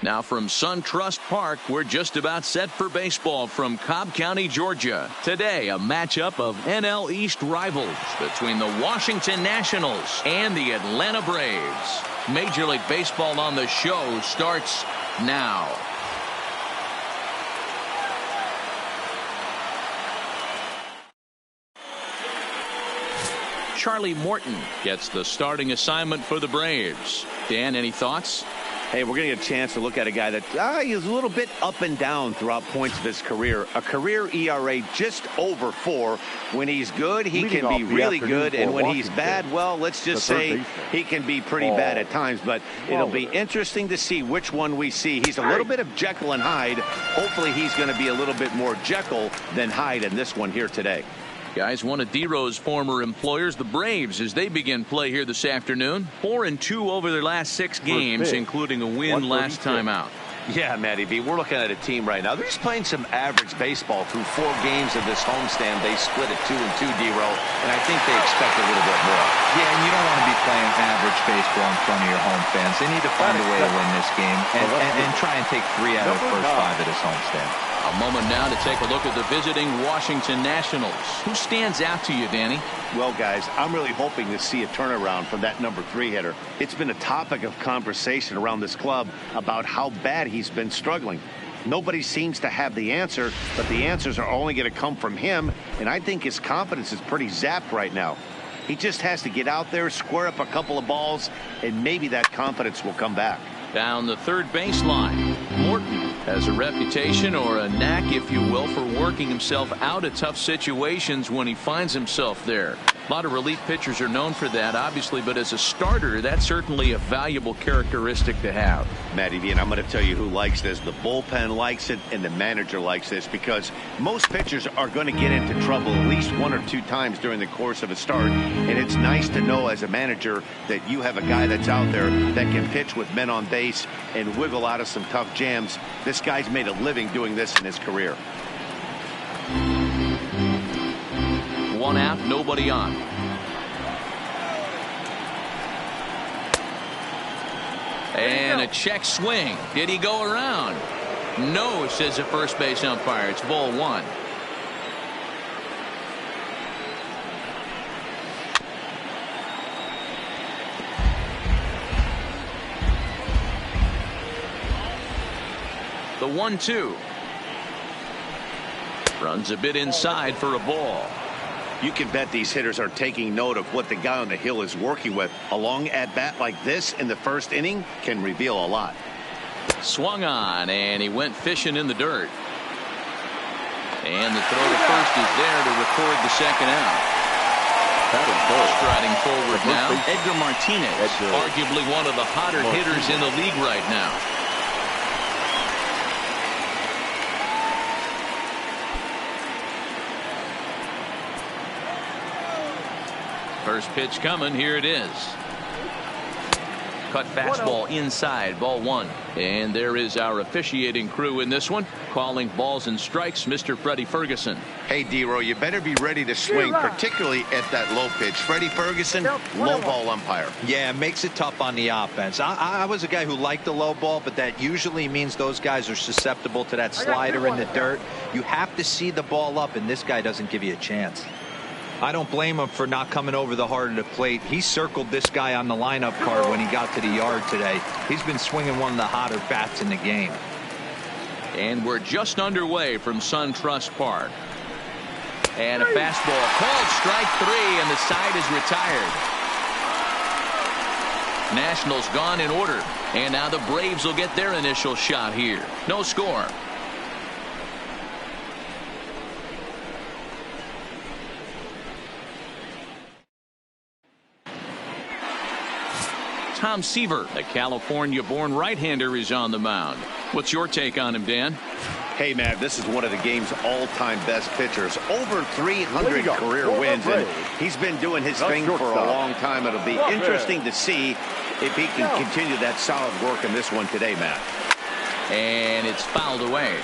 Now from SunTrust Park, we're just about set for baseball from Cobb County, Georgia. Today, a matchup of NL East rivals between the Washington Nationals and the Atlanta Braves. Major League Baseball on the Show starts now. Charlie Morton gets the starting assignment for the Braves. Dan, any thoughts? Hey, we're going to get a chance to look at a guy that is a little bit up and down throughout points of his career. A career ERA just over 4. When he's good, he can be really good. And when he's bad, well, let's just say he can be pretty bad at times. But it'll be interesting to see which one we see. He's a little bit of Jekyll and Hyde. Hopefully he's going to be a little bit more Jekyll than Hyde in this one here today. Guys, one of D-Row's former employers, the Braves, as they begin play here this afternoon. 4-2 over their last 6 games, including a win last time out. Yeah, Matty B, we're looking at a team right now. They're just playing some average baseball through 4 games of this homestand. They split it 2-2, D-Row, and I think they expect a little bit more. Yeah, and you don't want to be playing average baseball in front of your home fans. They need to find a way to win this game and try and take 3 out of the first 5 of this homestand. A moment now to take a look at the visiting Washington Nationals. Who stands out to you, Danny? Well, guys, I'm really hoping to see a turnaround from that number 3 hitter. It's been a topic of conversation around this club about how bad he's been struggling. Nobody seems to have the answer, but the answers are only going to come from him, and I think his confidence is pretty zapped right now. He just has to get out there, square up a couple of balls, and maybe that confidence will come back. Down the third baseline, Morton has a reputation, or a knack, if you will, for working himself out of tough situations when he finds himself there. A lot of relief pitchers are known for that, obviously, but as a starter, that's certainly a valuable characteristic to have. Matty V, and I'm going to tell you who likes this. The bullpen likes it, and the manager likes this, because most pitchers are going to get into trouble at least 1 or 2 times during the course of a start, and it's nice to know as a manager that you have a guy that's out there that can pitch with men on base and wiggle out of some tough jams. This guy's made a living doing this in his career. 1 out, nobody on. And a check swing. Did he go around? No, says the first base umpire. It's ball 1. The 1-2. Runs a bit inside for a ball. You can bet these hitters are taking note of what the guy on the hill is working with. A long at-bat like this in the first inning can reveal a lot. Swung on, and he went fishing in the dirt. And the throw to first is there to record the second out. Striding forward now, Edgar Martinez, arguably one of the hotter hitters in the league right now. First pitch coming. Here it is. Cut fastball inside, ball 1. And there is our officiating crew in this one, calling balls and strikes, Mr. Freddie Ferguson. Hey, D-Row, you better be ready to swing, particularly at that low pitch. Freddie Ferguson, low ball umpire. Yeah, it makes it tough on the offense. I was a guy who liked the low ball, but that usually means those guys are susceptible to that slider in the dirt. You have to see the ball up, and this guy doesn't give you a chance. I don't blame him for not coming over the heart of the plate. He circled this guy on the lineup card when he got to the yard today. He's been swinging one of the hotter bats in the game. And we're just underway from SunTrust Park. And a fastball called strike 3, and the side is retired. Nationals gone in order. And now the Braves will get their initial shot here. No score. Tom Seaver, a California-born right-hander, is on the mound. What's your take on him, Dan? Hey, man, this is one of the game's all-time best pitchers. Over 300 career wins, and he's been doing his thing for a long time. It'll be interesting to see if he can continue that solid work in this one today, Matt. And it's fouled away.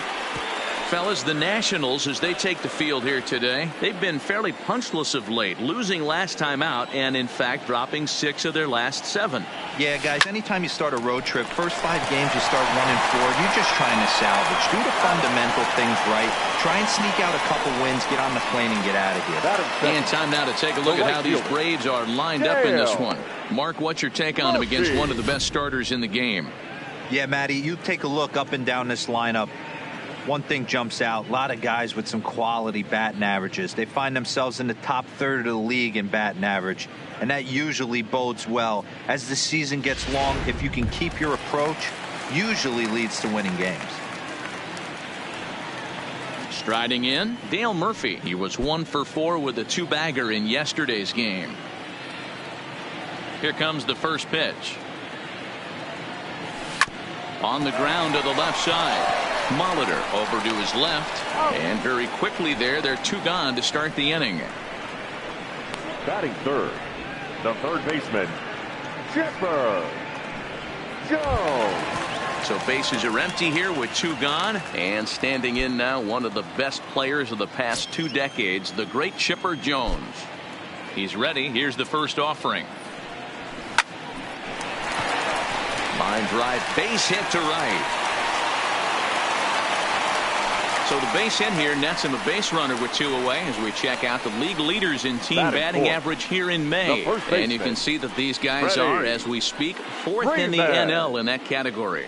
Fellas, the Nationals, as they take the field here today, they've been fairly punchless of late, losing last time out and, in fact, dropping 6 of their last 7. Yeah, guys, anytime you start a road trip, first 5 games you start 1-4, you're just trying to salvage. Do the fundamental things right. Try and sneak out a couple wins, get on the plane, and get out of here. And time now to take a look at how these Braves are lined up in this one. Mark, what's your take on them against one of the best starters in the game? Yeah, Matty, you take a look up and down this lineup. One thing jumps out, a lot of guys with some quality batting averages. They find themselves in the top third of the league in batting average, and that usually bodes well. As the season gets long, if you can keep your approach, usually leads to winning games. Striding in, Dale Murphy. He was 1 for 4 with a 2-bagger in yesterday's game. Here comes the first pitch. On the ground to the left side. Molitor over to his left, and very quickly they're 2 gone to start the inning. Batting third, the third baseman, Chipper Jones. So bases are empty here with 2 gone, and standing in now one of the best players of the past 2 decades, the great Chipper Jones. He's ready. Here's the first offering. Line drive, base hit to right. So the base hit here nets him a base runner with 2 away as we check out the league leaders in team batting average here in May. And you can see that these guys are, as we speak, 4th in the NL in that category.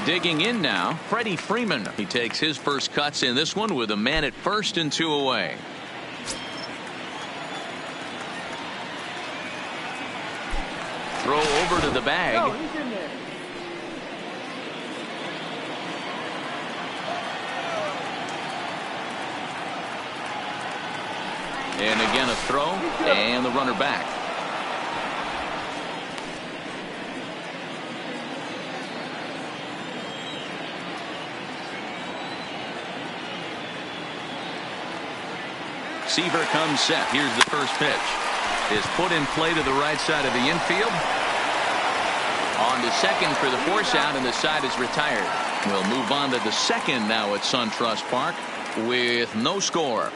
Digging in now, Freddie Freeman. He takes his first cuts in this one with a man at first and 2 away. Throw over to the bag. No, he's in there. And again a throw and the runner back. Seaver comes set. Here's the first pitch. Is put in play to the right side of the infield. On to second for the force out, and the side is retired. We'll move on to the second now at SunTrust Park with no score.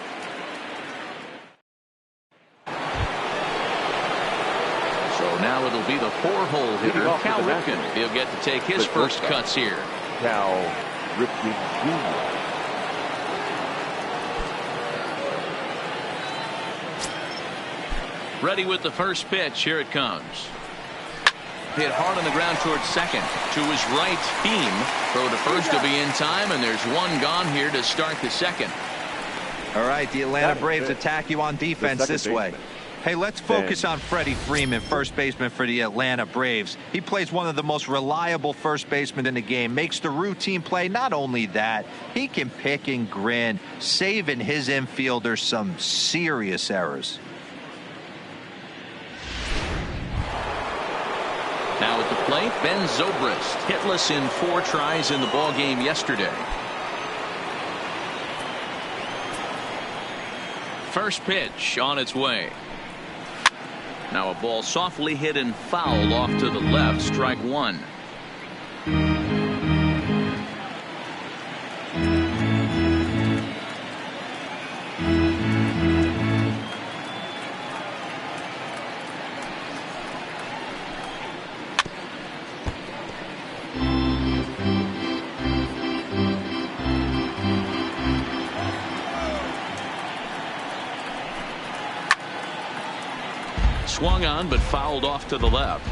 So now it'll be the 4-hole hitter, Cal Ripken. He'll get to take his first cuts here. Cal Ripken Jr. Ready with the first pitch. Here it comes. Hit hard on the ground towards second. To his right, Beam. Throw to first to be in time, and there's 1 gone here to start the second. All right, the Atlanta Braves attack you on defense this way. Hey, let's focus on Freddie Freeman, first baseman for the Atlanta Braves. He plays one of the most reliable first basemen in the game, makes the routine play. Not only that, he can pick and grin, saving his infielders some serious errors. Now at the plate, Ben Zobrist, hitless in 4 tries in the ball game yesterday. First pitch on its way. Now a ball softly hit and foul off to the left. Strike 1. Swung on but fouled off to the left.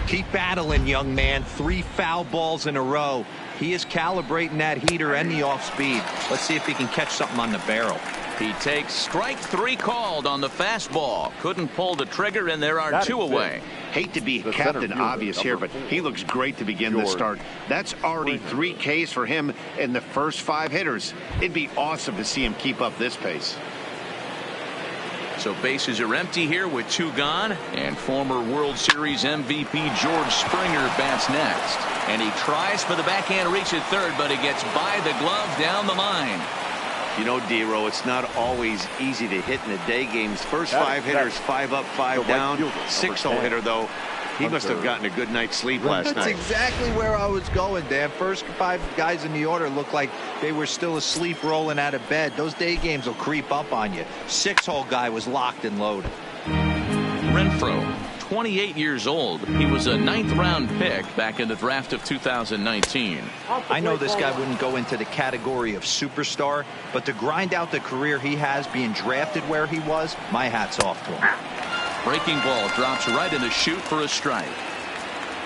Keep battling, young man. 3 foul balls in a row. He is calibrating that heater and the off speed. Let's see if he can catch something on the barrel. He takes strike 3 called on the fastball. Couldn't pull the trigger, and there are 2 away. Hate to be Captain Obvious here, but he looks great to begin the start. That's already 3 Ks for him in the first 5 hitters. It'd be awesome to see him keep up this pace. So bases are empty here with 2 gone, and former World Series MVP George Springer bats next. And he tries for the backhand reach at third, but he gets by the glove down the line. You know, D-Row, it's not always easy to hit in the day games. First 5 hitters, 5 up, 5 down. 6-hole hitter, though, He must have gotten a good night's sleep last night. That's exactly where I was going, Dan. First 5 guys in the order looked like they were still asleep rolling out of bed. Those day games will creep up on you. 6-hole guy was locked and loaded. Renfroe, 28 years old. He was a 9th-round pick back in the draft of 2019. I know this guy wouldn't go into the category of superstar, but to grind out the career he has being drafted where he was, my hat's off to him. Breaking ball drops right in the chute for a strike.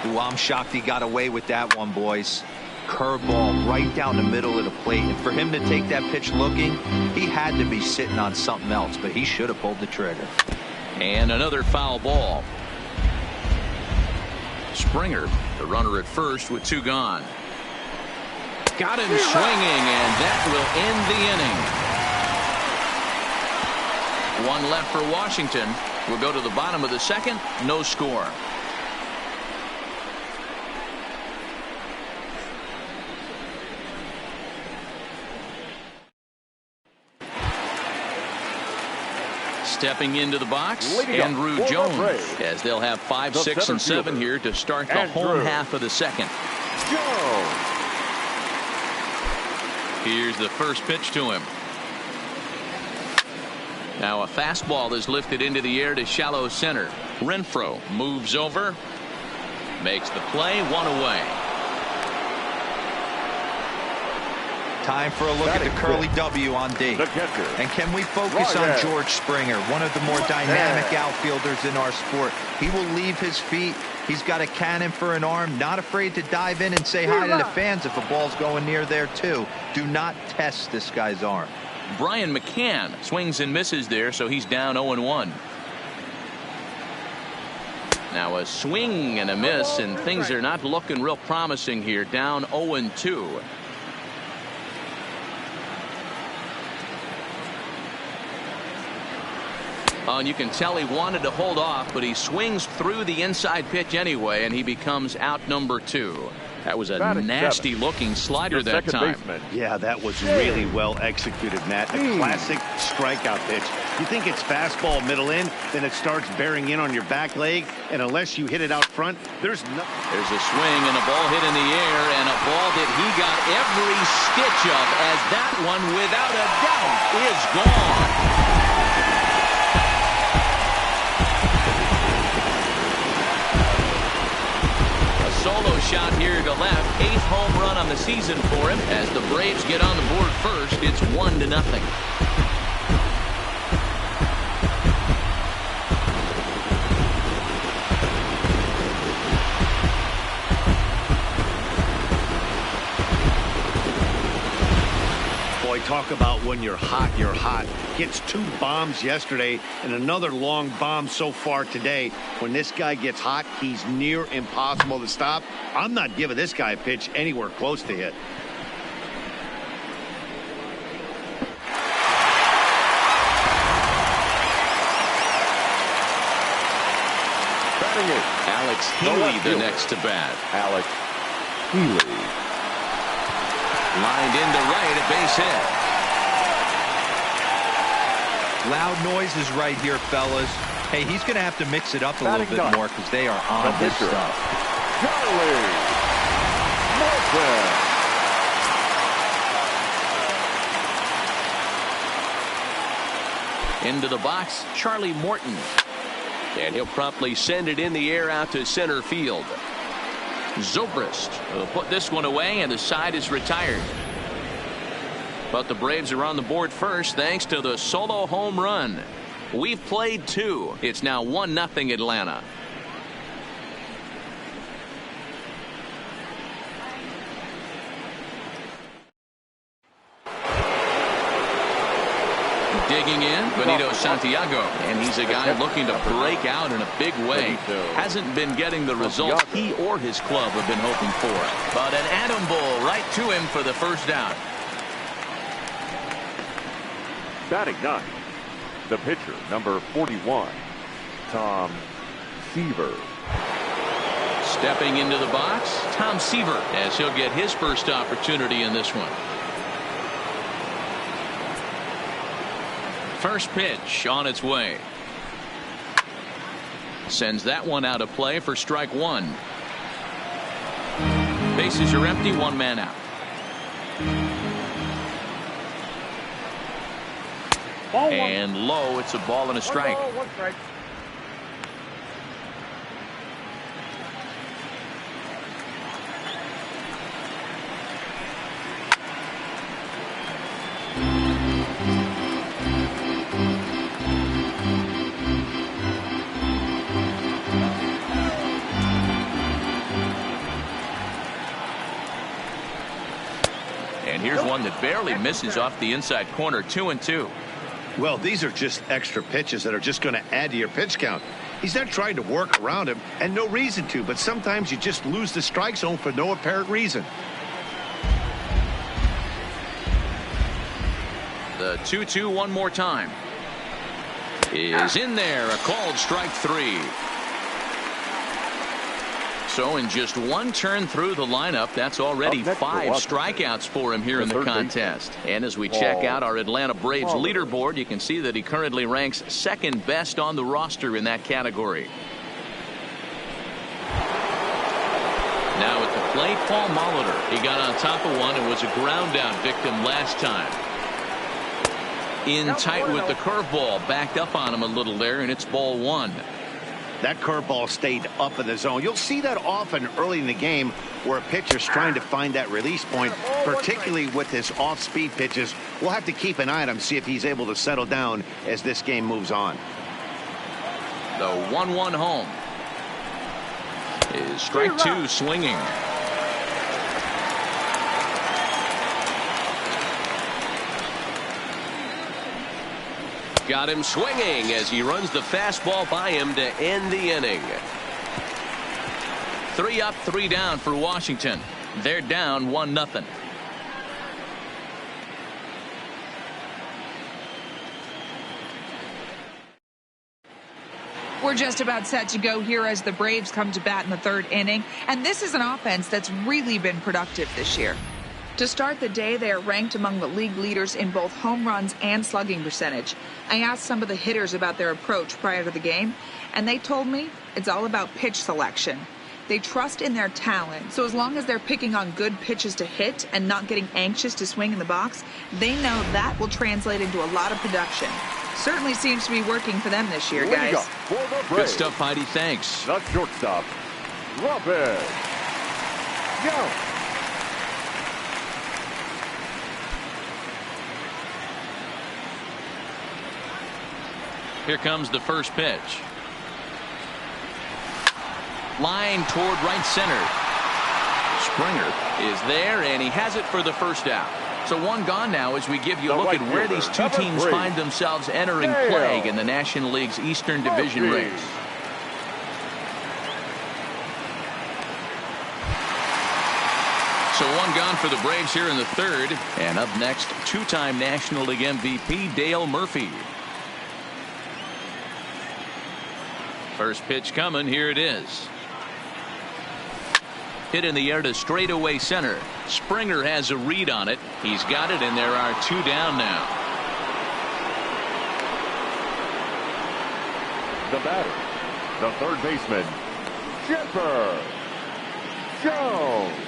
Ooh, I'm shocked he got away with that one, boys. Curveball right down the middle of the plate. And for him to take that pitch looking, he had to be sitting on something else, but he should have pulled the trigger. And another foul ball. Springer, the runner at first with 2 gone. Got him swinging, and that will end the inning. 1 left for Washington. We'll go to the bottom of the 2nd. No score. Stepping into the box, Andrew Jones, as they'll have 5, 6, and 7 here to start the home half of the 2nd. Here's the first pitch to him. Now a fastball is lifted into the air to shallow center. Renfroe moves over, makes the play, 1 away. Time for a look at the curly W on D. And can we focus on George Springer, one of the more dynamic outfielders in our sport? He will leave his feet. He's got a cannon for an arm, not afraid to dive in and say hi to the fans if a ball's going near there too. Do not test this guy's arm. Brian McCann swings and misses there, so he's down 0-1. Now a swing and a miss, and things are not looking real promising here. Down 0-2. And you can tell he wanted to hold off, but he swings through the inside pitch anyway, and he becomes out number 2. That was a nasty looking slider that time. Yeah, that was really well executed, Matt. A classic strikeout pitch. You think it's fastball middle in, then it starts bearing in on your back leg, and unless you hit it out front, there's nothing. There's a swing and a ball hit in the air, and a ball that he got every stitch of, as that one without a doubt is gone. Solo shot here to left. 8th home run on the season for him. As the Braves get on the board first, it's 1-0. Boy, talk about when you're hot, you're hot. Gets 2 bombs yesterday and another long bomb so far today. When this guy gets hot, he's near impossible to stop. I'm not giving this guy a pitch anywhere close to hit. Alex Healy the next to bat. Alex Healy. Lined into right, a base hit. Loud noises right here, fellas. Hey, he's going to have to mix it up a little bit more because they are on this stuff. Charlie Morton. Into the box, Charlie Morton. And he'll promptly send it in the air out to center field. Zobrist will put this one away, and the side is retired. But the Braves are on the board first thanks to the solo home run. We've played 2. It's now 1-0 Atlanta. Digging in, Benito Santiago, and he's a guy looking to break out in a big way. Hasn't been getting the results he or his club have been hoping for. But an atom ball right to him for the first down. Batting 9th, the pitcher, number 41, Tom Seaver. Stepping into the box, Tom Seaver, as he'll get his first opportunity in this one. First pitch on its way. Sends that one out of play for strike one. Bases are empty, one man out. And low, it's a ball and a strike. One strike. And here's one that barely misses off the inside corner. 2-2. Well, these are just extra pitches that are just going to add to your pitch count. He's not trying to work around him, and no reason to, but sometimes you just lose the strike zone for no apparent reason. The 2-2 one more time. Is in there. A called strike three. So in just one turn through the lineup, that's already 5 strikeouts for him here in the contest. And as we check out our Atlanta Braves leaderboard, you can see that he currently ranks second best on the roster in that category. Now at the plate, Paul Molitor. He got on top of one and was a ground out victim last time. In tight with the curveball, backed up on him a little there, and it's ball one. That curveball stayed up in the zone. You'll see that often early in the game where a pitcher's trying to find that release point, particularly with his off-speed pitches. We'll have to keep an eye on him, see if he's able to settle down as this game moves on. The 1-1 home is strike two swinging. Got him swinging as he runs the fastball by him to end the inning. 3 up, 3 down for Washington. They're down 1-0. We're just about set to go here as the Braves come to bat in the 3rd inning. And this is an offense that's really been productive this year. To start the day, they are ranked among the league leaders in both home runs and slugging percentage. I asked some of the hitters about their approach prior to the game, and they told me it's all about pitch selection. They trust in their talent, so as long as they're picking on good pitches to hit and not getting anxious to swing in the box, they know that will translate into a lot of production. Certainly seems to be working for them this year, guys. Good stuff, Heidi. Thanks. The shortstop, Robin. Go. Here comes the first pitch. Line toward right center. Springer is there, and he has it for the first out. So one gone now as we give you a look at where these two teams find themselves entering play in the National League's Eastern Division race. So one gone for the Braves here in the 3rd. And up next, 2-time National League MVP Dale Murphy. First pitch coming. Here it is. Hit in the air to straightaway center. Springer has a read on it. He's got it, and there are 2 down now. The batter, the 3rd baseman, Chipper Jones.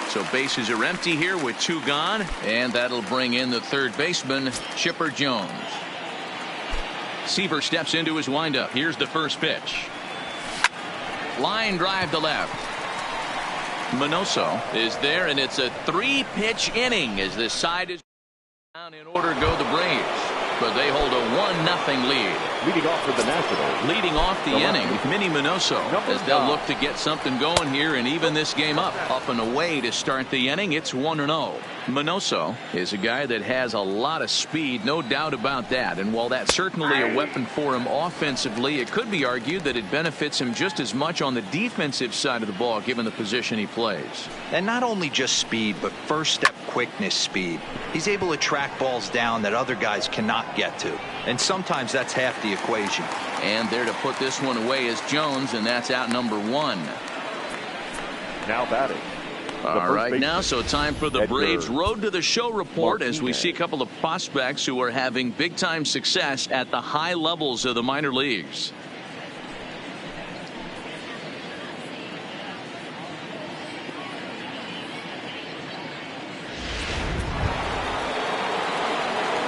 So bases are empty here with 2 gone, and that'll bring in the 3rd baseman, Chipper Jones. Seaver steps into his windup. Here's the first pitch. Line drive to left. Minoso is there, and it's a 3-pitch inning as this side is down in order to go the Braves. But they hold a 1-0 lead. Leading off for the Nationals. Leading off the inning, Minnie Minoso, as they'll look to get something going here and even this game up. Up and away to start the inning. It's 1-0. Minoso is a guy that has a lot of speed, no doubt about that. And while that's certainly a weapon for him offensively, it could be argued that it benefits him just as much on the defensive side of the ball, given the position he plays. And not only just speed, but first step quickness speed. He's able to track balls down that other guys cannot get to. And sometimes that's half the equation. And there to put this one away is Jones, and that's out number 1. Now batting, All right, now, so time for the Braves Road to the Show report as we see a couple of prospects who are having big-time success at the high levels of the minor leagues.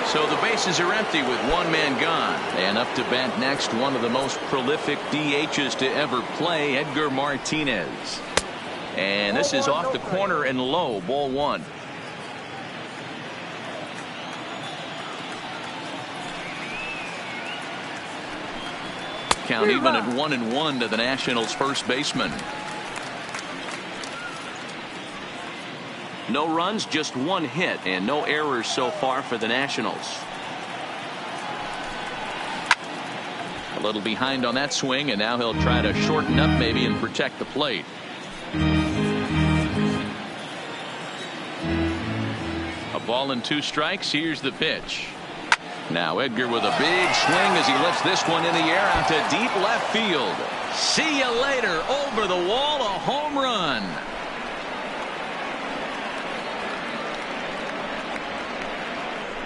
So the bases are empty with one man gone. And up to bat next, one of the most prolific DHs to ever play, Edgar Martinez. And this is off the corner and low, ball one. Count even at 1-1 to the Nationals' first baseman. No runs, just one hit, and no errors so far for the Nationals. A little behind on that swing, and now he'll try to shorten up maybe and protect the plate. A ball and 2 strikes. Here's the pitch. Now Edgar with a big swing as he lifts this one in the air out to deep left field. See you later. Over the wall, a home run.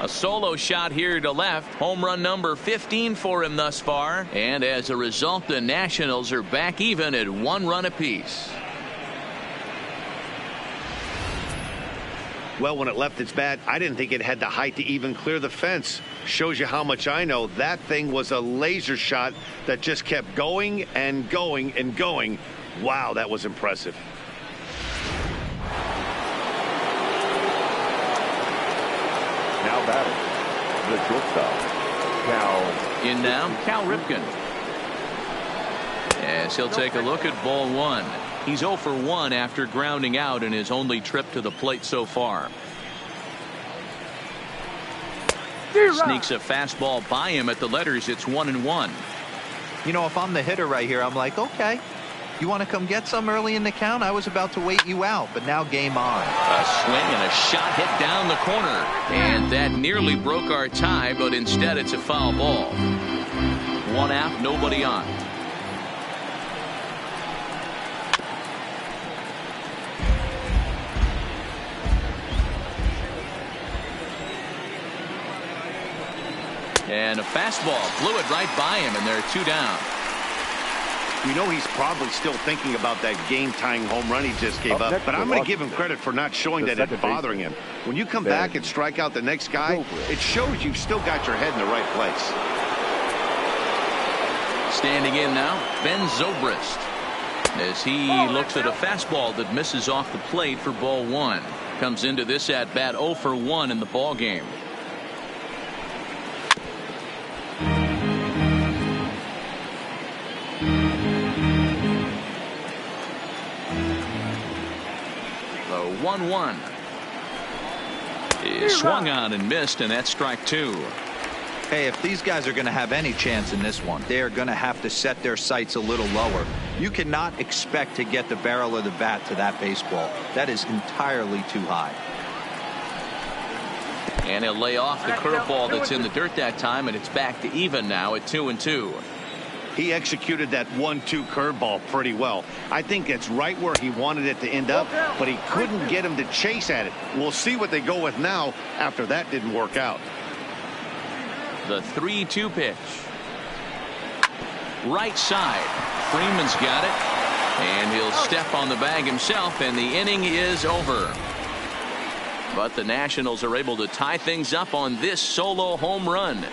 A solo shot here to left. Home run number 15 for him thus far. And as a result, the Nationals are back even at 1 run apiece. Well, when it left its bat, I didn't think it had the height to even clear the fence. Shows you how much I know. That thing was a laser shot that just kept going and going and going. Wow, that was impressive. Now batting, the shortstop, Cal. In now, Cal Ripken. As he'll take a look at ball one. He's 0 for 1 after grounding out in his only trip to the plate so far. Sneaks a fastball by him at the letters. It's 1-1. You know, if I'm the hitter right here, I'm like, okay, you want to come get some early in the count? I was about to wait you out, but now game on. A swing and a shot hit down the corner. And that nearly broke our tie, but instead it's a foul ball. 1 out, nobody on. And a fastball blew it right by him, and they're 2 down. You know he's probably still thinking about that game-tying home run he just gave up, but I'm going to give him credit for not showing that it's bothering him. When you come back and strike out the next guy, it shows you've still got your head in the right place. Standing in now, Ben Zobrist, as he looks at a fastball that misses off the plate for ball 1. Comes into this at-bat 0 for 1 in the ball game. The 1-1 is swung on and missed, and that's strike 2. Hey, if these guys are going to have any chance in this one, they are going to have to set their sights a little lower. You cannot expect to get the barrel of the bat to that baseball. That is entirely too high. And he'll lay off the curveball that's in the dirt that time, and it's back to even now at 2-2. He executed that 1-2 curveball pretty well. I think it's right where he wanted it to end up, but he couldn't get him to chase at it. We'll see what they go with now after that didn't work out. The 3-2 pitch. Right side. Freeman's got it. And he'll step on the bag himself, and the inning is over. But the Nationals are able to tie things up on this solo home run.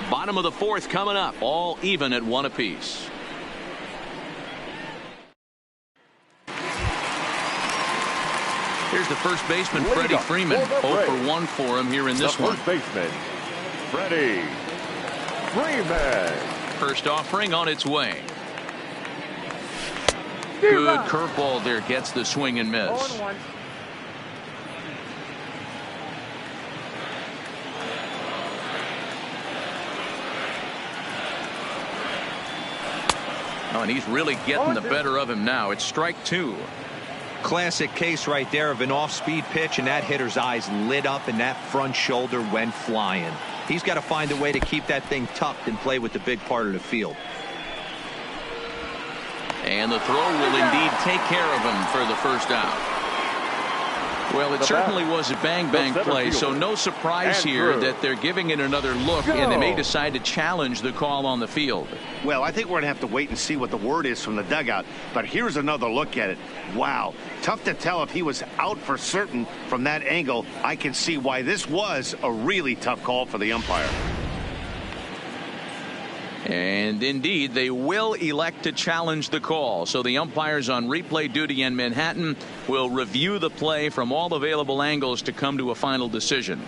Bottom of the 4th coming up, all even at 1 apiece. Here's the first baseman, Freddie Freeman. 0 for 1 for him here in this one. First baseman, Freddie Freeman. First offering on its way. Good curveball there, gets the swing and miss. Oh, and he's really getting the better of him now. It's strike 2. Classic case right there of an off-speed pitch, and that hitter's eyes lit up and that front shoulder went flying. He's got to find a way to keep that thing tucked and play with the big part of the field. And the throw will indeed take care of him for the first out. Well, it certainly was a bang-bang play, so no surprise here that they're giving it another look, and they may decide to challenge the call on the field. Well, I think we're going to have to wait and see what the word is from the dugout, but here's another look at it. Wow, tough to tell if he was out for certain from that angle. I can see why this was a really tough call for the umpire. And indeed, they will elect to challenge the call. So the umpires on replay duty in Manhattan will review the play from all available angles to come to a final decision.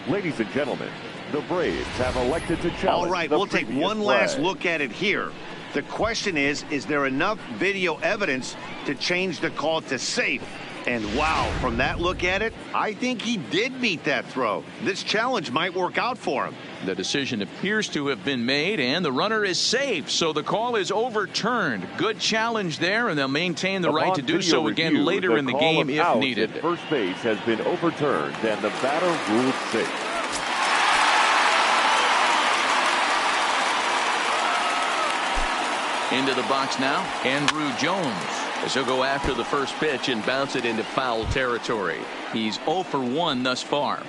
Ladies and gentlemen, the Braves have elected to challenge. All right, we'll take one last look at it here. The question is there enough video evidence to change the call to safe? And wow, from that look at it, I think he did beat that throw. This challenge might work out for him. The decision appears to have been made, and the runner is safe, so the call is overturned. Good challenge there, and they'll maintain the right to do so again later in the game if needed. First base has been overturned, and the batter ruled safe. Into the box now, Andrew Jones, as he'll go after the first pitch and bounce it into foul territory. He's 0 for 1 thus far.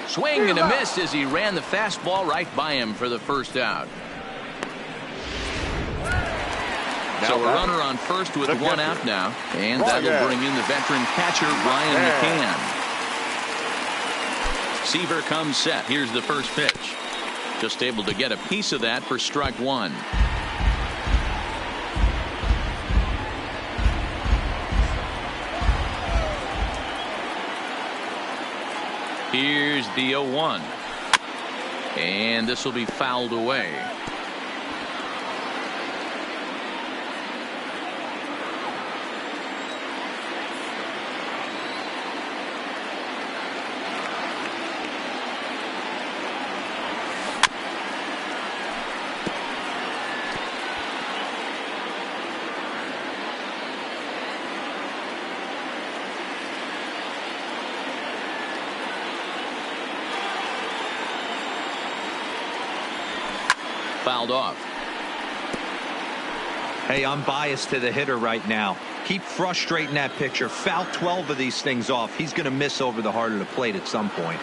Swing and a miss as he ran the fastball right by him for the first out. So a runner on first with one out now, and that'll bring in the veteran catcher Brian McCann. Seaver comes set. Here's the first pitch. Just able to get a piece of that for strike one. Here's the 0-1. And this will be fouled away. Fouled off. Hey, I'm biased to the hitter right now. Keep frustrating that pitcher. Foul 12 of these things off. He's going to miss over the heart of the plate at some point.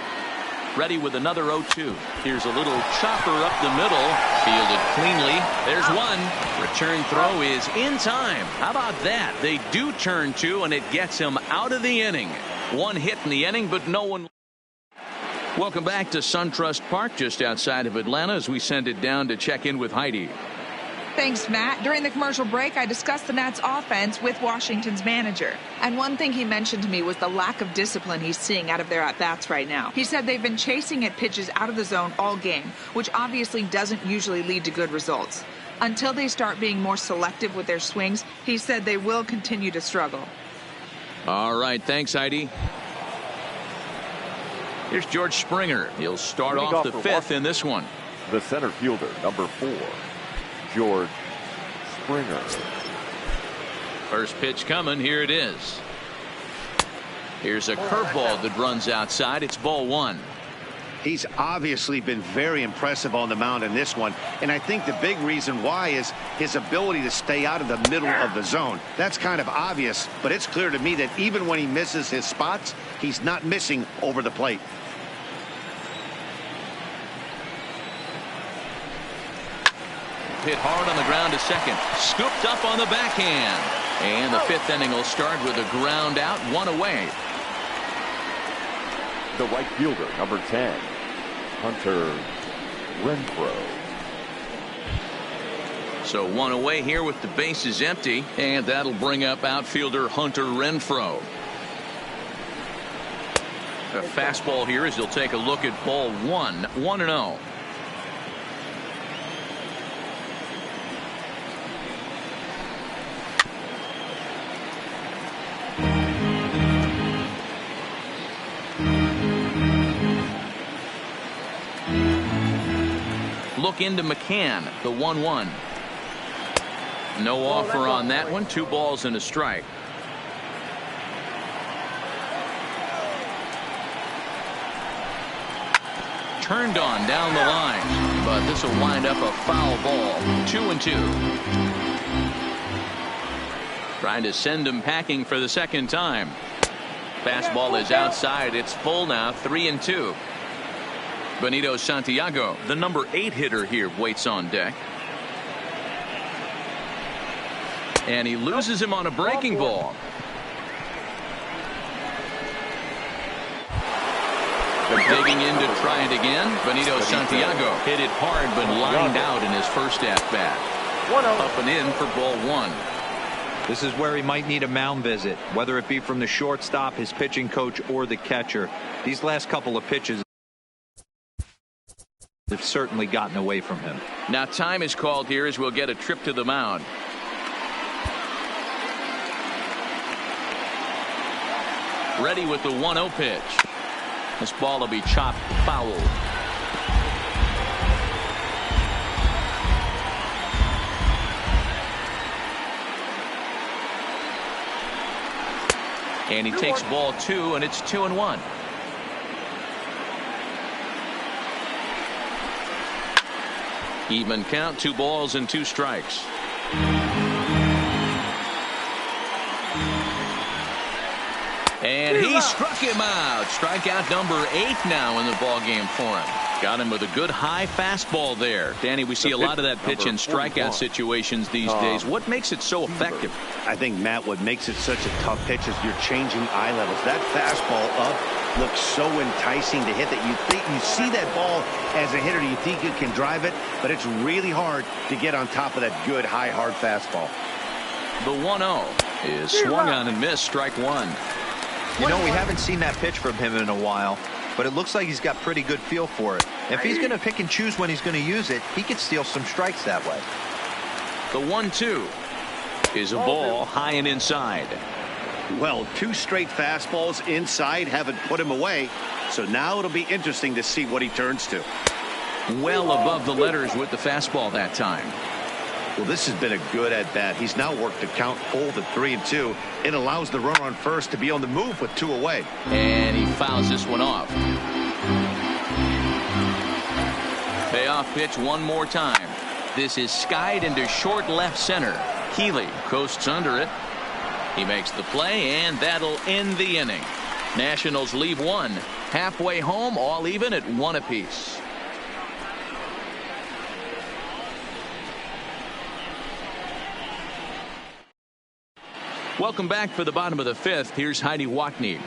Ready with another 0-2. Here's a little chopper up the middle. Fielded cleanly. There's one. Return throw is in time. How about that? They do turn two, and it gets him out of the inning. One hit in the inning, but no one. Welcome back to SunTrust Park, just outside of Atlanta, as we send it down to check in with Heidi. Thanks, Matt. During the commercial break, I discussed the Nats offense with Washington's manager. And one thing he mentioned to me was the lack of discipline he's seeing out of their at-bats right now. He said they've been chasing at pitches out of the zone all game, which obviously doesn't usually lead to good results. Until they start being more selective with their swings, he said they will continue to struggle. All right, thanks, Heidi. Here's George Springer. He'll start off the fifth in this one. The center fielder, number 4, George Springer. First pitch coming. Here it is. Here's a curveball that runs outside. It's ball one. He's obviously been very impressive on the mound in this one, and I think the big reason why is his ability to stay out of the middle of the zone. That's kind of obvious, but it's clear to me that even when he misses his spots, he's not missing over the plate. Hit hard on the ground to second. Scooped up on the backhand. And the fifth inning will start with a ground out, one away. The right fielder, number 10, Hunter Renfroe. So one away here with the bases empty, and that'll bring up outfielder Hunter Renfroe. A fastball here as he'll take a look at ball one, 1-0. look into McCann, the 1-1. No offer on that one. 2 balls and a strike. Turned on down the line, but this will wind up a foul ball. 2-2. Trying to send him packing for the second time. Fastball is outside. It's full now. 3-2. Benito Santiago, the number 8 hitter here, waits on deck. And he loses him on a breaking ball. Digging in to try it again. Benito Santiago hit it hard but lined out in his first at-bat. Up and in for ball 1. This is where he might need a mound visit, whether it be from the shortstop, his pitching coach, or the catcher. These last couple of pitches have certainly gotten away from him. Now time is called here as we'll get a trip to the mound. Ready with the 1-0 pitch. This ball will be chopped foul. And he takes ball 2, and it's 2-1. Even count, 2 balls and 2 strikes. And he struck him out. Strikeout number 8 now in the ball game for him. Got him with a good high fastball there. Danny, we see a lot of that pitch in strikeout situations these days. What makes it so effective? I think, Matt, what makes it such a tough pitch is you're changing eye levels. That fastball up looks so enticing to hit that you think you see that ball as a hitter, you think you can drive it, but it's really hard to get on top of that good high hard fastball. The 1-0 is swung on and missed. Strike 1. You know, we haven't seen that pitch from him in a while, but it looks like he's got pretty good feel for it. If he's going to pick and choose when he's going to use it, he could steal some strikes that way. The 1-2 is a ball high and inside. Well, 2 straight fastballs inside haven't put him away, so now it'll be interesting to see what he turns to. Well above the letters with the fastball that time. Well, this has been a good at-bat. He's now worked the count full to 3-2. It allows the runner on first to be on the move with 2 away. And he fouls this one off. Payoff pitch one more time. This is skied into short left center. Healy coasts under it. He makes the play, and that'll end the inning. Nationals leave 1. Halfway home, all even at 1 apiece. Welcome back for the bottom of the 5th. Here's Heidi Wackney.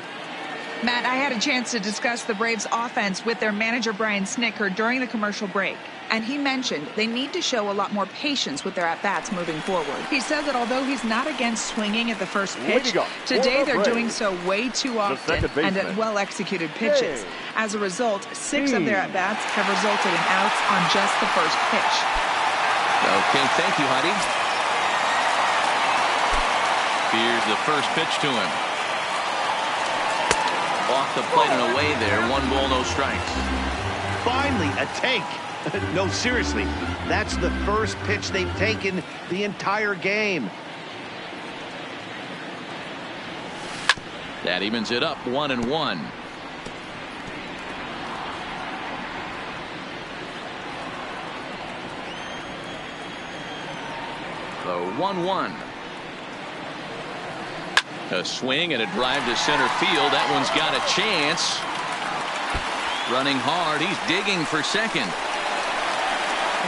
Matt, I had a chance to discuss the Braves offense with their manager Brian Snitker during the commercial break, and he mentioned they need to show a lot more patience with their at-bats moving forward. He said that although he's not against swinging at the first pitch, today they're doing so way too often and at well-executed pitches. As a result, 6 of their at-bats have resulted in outs on just the first pitch. Okay, thank you, Heidi. Here's the first pitch to him. Off the plate and away there. 1 ball, no strikes. Finally, a take. No, seriously. That's the first pitch they've taken the entire game. That evens it up 1-1. The 1-1. A swing and a drive to center field. That one's got a chance. Running hard. He's digging for second.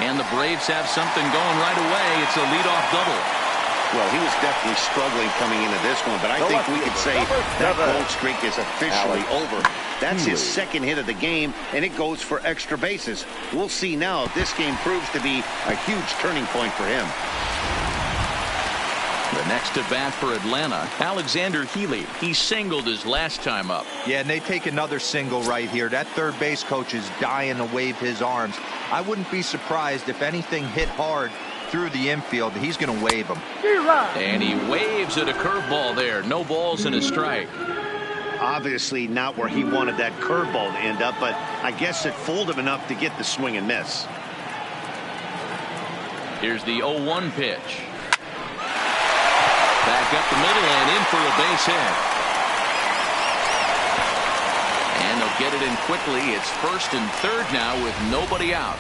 And the Braves have something going right away. It's a leadoff double. Well, he was definitely struggling coming into this one, but I think we could say that cold streak is officially over. That's his second hit of the game, and it goes for extra bases. We'll see now if this game proves to be a huge turning point for him. The next at bat for Atlanta, Alexander Healy. He singled his last time up. Yeah, and they take another single right here. That third base coach is dying to wave his arms. I wouldn't be surprised if anything hit hard through the infield. He's going to wave him. And he waves at a curveball there. No balls and a strike. Obviously not where he wanted that curveball to end up, but I guess it fooled him enough to get the swing and miss. Here's the 0-1 pitch. Back up the middle and in for a base hit. And they'll get it in quickly. It's first and third now with nobody out.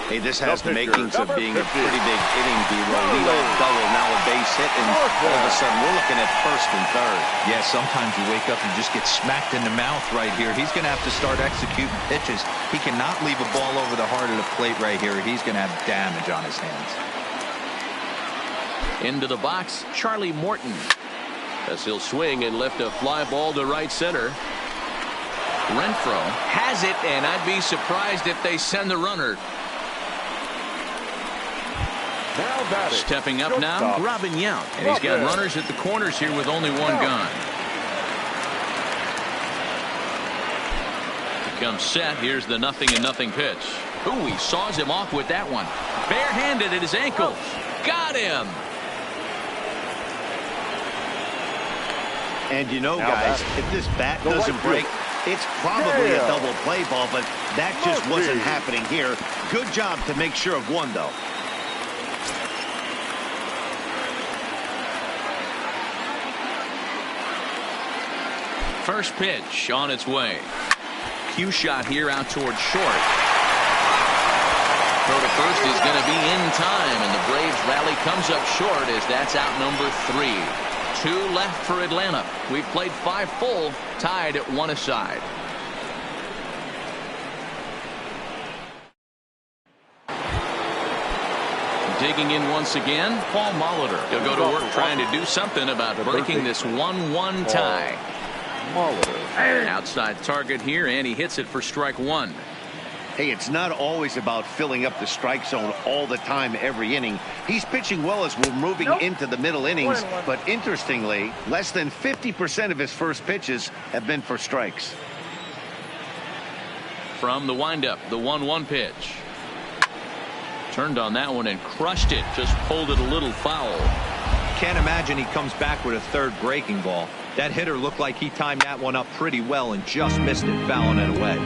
Hey, this has the makings of being a pretty big inning, D-Roll. Leadoff double, now a base hit, and all of a sudden we're looking at first and third. Yeah, sometimes you wake up and just get smacked in the mouth right here. He's going to have to start executing pitches. He cannot leave a ball over the heart of the plate right here. He's going to have damage on his hands. Into the box, Charlie Morton. As he'll swing and lift a fly ball to right center. Renfroe has it, and I'd be surprised if they send the runner. Stepping up now, Robin Yount. And he's got runners at the corners here with only one gone. Comes set. Here's the 0-0 pitch. Ooh, he saws him off with that one. Barehanded at his ankles. Got him. And you know, guys, if this bat doesn't break, it's probably a double play ball, but that just wasn't happening here. Good job to make sure of one, though. First pitch on its way. Cue shot here out towards short. Throw to first is going to be in time, and the Braves rally comes up short as that's out number 3. 2 left for Atlanta. We've played 5 full, tied at 1 aside. Digging in once again, Paul Molitor. He'll go to work trying to do something about breaking this 1-1 tie. Outside target here, and he hits it for strike 1. Hey, it's not always about filling up the strike zone all the time every inning. He's pitching well as we're moving into the middle innings, but interestingly, less than 50% of his first pitches have been for strikes. From the windup, the 1-1 pitch. Turned on that one and crushed it. Just pulled it a little foul. Can't imagine he comes back with a third breaking ball. That hitter looked like he timed that one up pretty well and just missed it, fouling it away.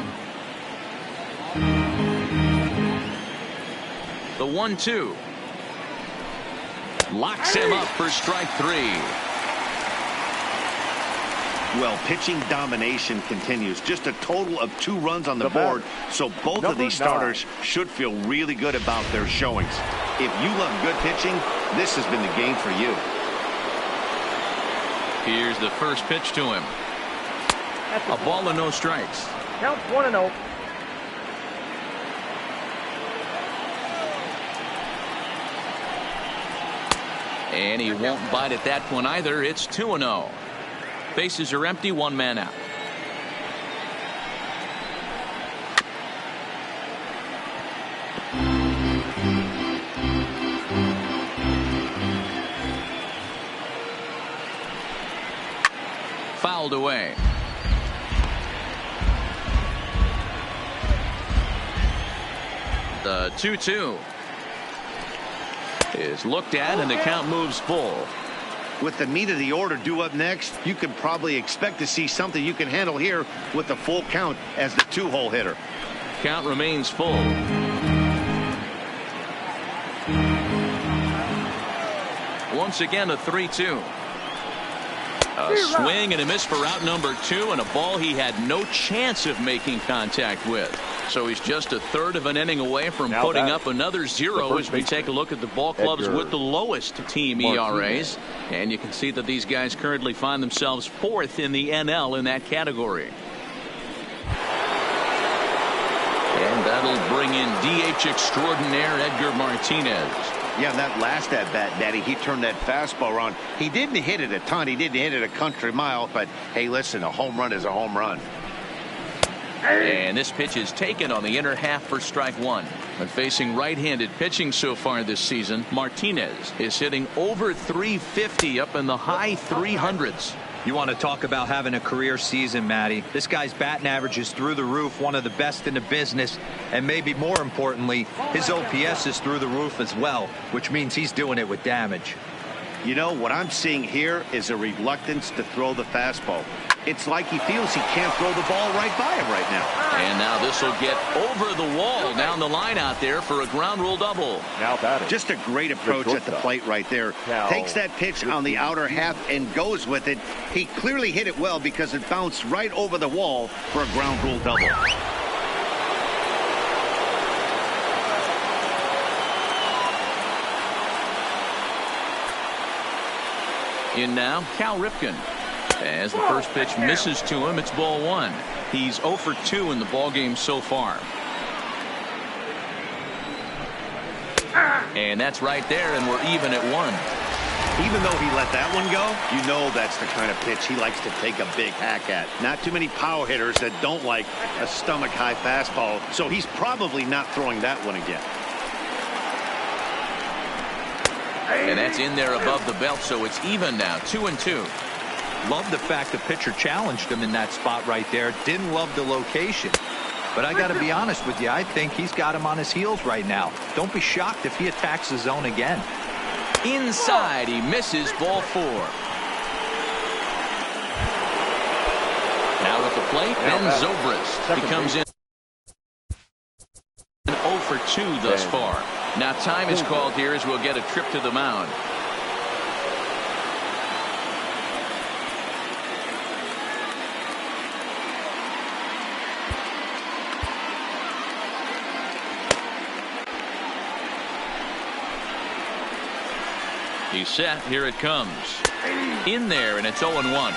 The 1-2. Locks him up for strike 3. Well, pitching domination continues. Just a total of 2 runs on the board, so both of these starters should feel really good about their showings. If you love good pitching, this has been the game for you. Here's the first pitch to him. A ball and no strikes. Count 1-0. And he won't bite at that one either. It's 2-0. Bases are empty, 1 man out. Fouled away. The 2-2 is looked at, and the count moves full. With the meat of the order due up next, you can probably expect to see something you can handle here with the full count as the 2-hole hitter. Count remains full. Once again, a 3-2. A swing and a miss for out number 2, and a ball he had no chance of making contact with. So he's just a third of an inning away from putting up another 0 as we take a look at the ball clubs with the lowest team ERAs. And you can see that these guys currently find themselves 4th in the NL in that category. And that'll bring in DH extraordinaire Edgar Martinez. Yeah, that last at-bat, Daddy, he turned that fastball around. He didn't hit it a ton. He didn't hit it a country mile. But, hey, listen, a home run is a home run. And this pitch is taken on the inner half for strike 1. But facing right-handed pitching so far this season, Martinez is hitting over 350 up in the high 300s. You want to talk about having a career season, Matty. This guy's batting average is through the roof, one of the best in the business, and maybe more importantly, his OPS is through the roof as well, which means he's doing it with damage. You know, what I'm seeing here is a reluctance to throw the fastball. It's like he feels he can't throw the ball right by him right now. And now this will get over the wall down the line out there for a ground rule double. Now batting. Just a great approach at the plate right there. Takes that pitch on the outer half and goes with it. He clearly hit it well because it bounced right over the wall for a ground rule double. In now, Cal Ripken. As the first pitch misses to him, it's ball one. He's 0 for 2 in the ballgame so far. And that's right there, and we're even at 1. Even though he let that one go, you know that's the kind of pitch he likes to take a big hack at. Not too many power hitters that don't like a stomach-high fastball, so he's probably not throwing that one again. And that's in there above the belt, so it's even now, 2-2. Love the fact the pitcher challenged him in that spot right there. Didn't love the location. But I got to be honest with you, I think he's got him on his heels right now. Don't be shocked if he attacks the zone again. Inside, he misses, ball 4. Now at the plate, Ben Zobrist. He comes in 0 for 2 thus far. Now time is called here as we'll get a trip to the mound. He's set. Here it comes. In there, and it's 0-1.